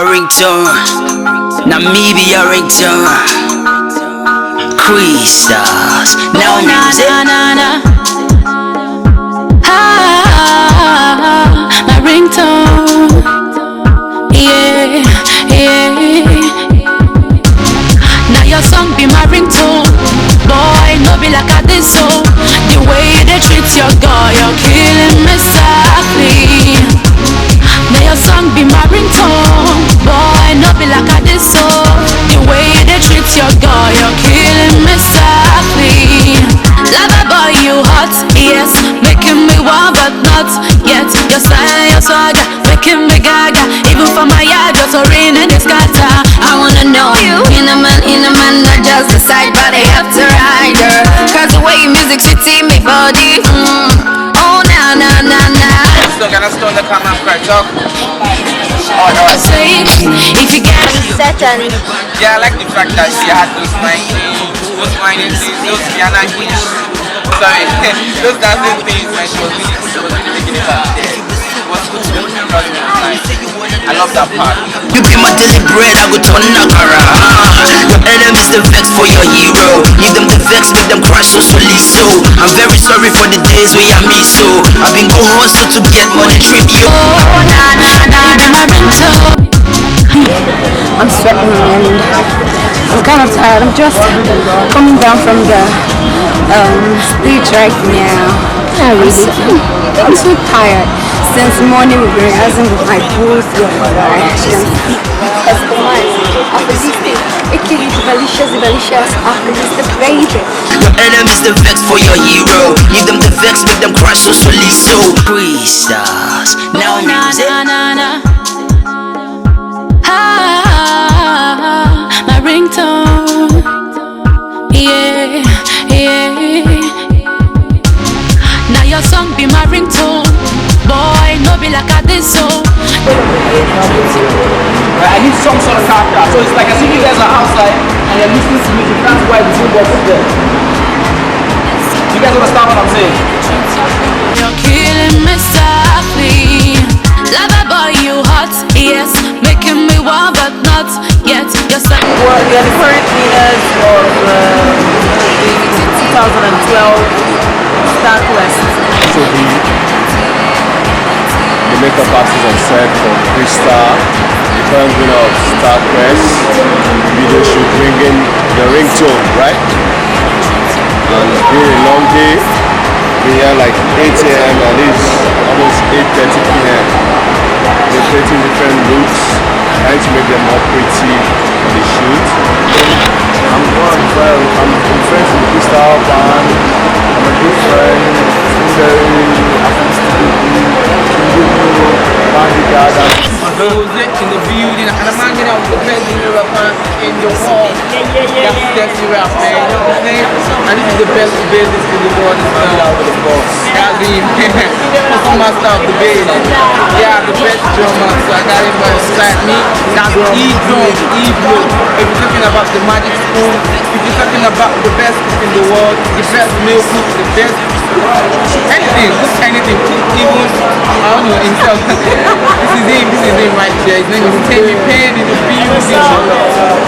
Ringtone, Namibia ringtone, Crystals, now music. My ringtone, yeah, yeah. Now your song be my ringtone, boy, no be like I did so. The way they treat your girl, you're killing me softly. Now your song be my ringtone, boy, no be like I did so. The way they treat your girl, you're killing me softly. Lover boy, you hot, yes, making me warm but not yet. Your style and your swagger, making me gaga. Even for my yard, just a rain and it's scatter. I wanna know you, in a man, not just the side, but I have to ride her. Cause the way your music sweeting me body, oh na na na na. Still gonna stone the camera and talk. I say, if you get certain. Yeah, I like the fact that she had those mining things, those piano keys. Sorry, those dancing things, and she was really making it up there. It was good to me because it was nice. I love that part. You be my daily bread, I go turn Nagara. Your enemies the vex for your hero. Leave them the vex, make them cry so so. I'm very sorry for the days where I miss so. I've been going hustle to get money, treat you. Oh na na na, my ringtone. I'm sweating and I'm kind of tired. I'm just coming down from the stage right now. I'm so tired. Since morning we've been rehearsing with my booth, I can speak customized. After this thing, it can be delicious. After this, the baby. Your enemies the vex for your hero. Leave them the vex, make them cry so so. Crystals, now music. My ringtone, yeah, yeah. Now your song be my ringtone, boy, no be like I did so. I need some sort of character, so it's like as if you guys are outside and you're listening to music. That's why the boombox is there. You guys understand what I'm saying? You're killing me softly. Lover boy, you hot, yes, making me warm but not yet. You're so Well, we are the current winners of the 2012 Star Quest. So the makeup artist on set for Crystal, the current winner of Star Quest. Video should bring in the ringtone, right? And it's been a long day. We're here like 8 a.m. and it's almost 8:30 p.m. We're creating different looks, trying to make them more pretty for the shoot. I'm friends with the Crystal band. I'm a good friend. Music in the building, and I'm hanging out with the best in the rapper in the wall. That's the rap, man. You know what I'm saying? And this is the best business in the world. It's out with the boss. Performance of the business. Yeah, the best drummer. So I got him beside me. That's E-drum, E-blow. If you're talking about the magic spoon, if you're talking about the best cook in the world, the best meal cook, the best anything, cook anything, cook even, I don't know, himself. This is him right there. His name is Timmy Penn in the building.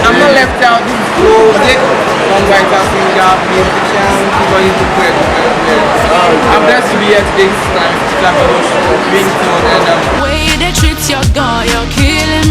I'm not left out. This is music. One white house singer, musician, everybody to play. I'm blessed to be here today. It's time to have a ringtone and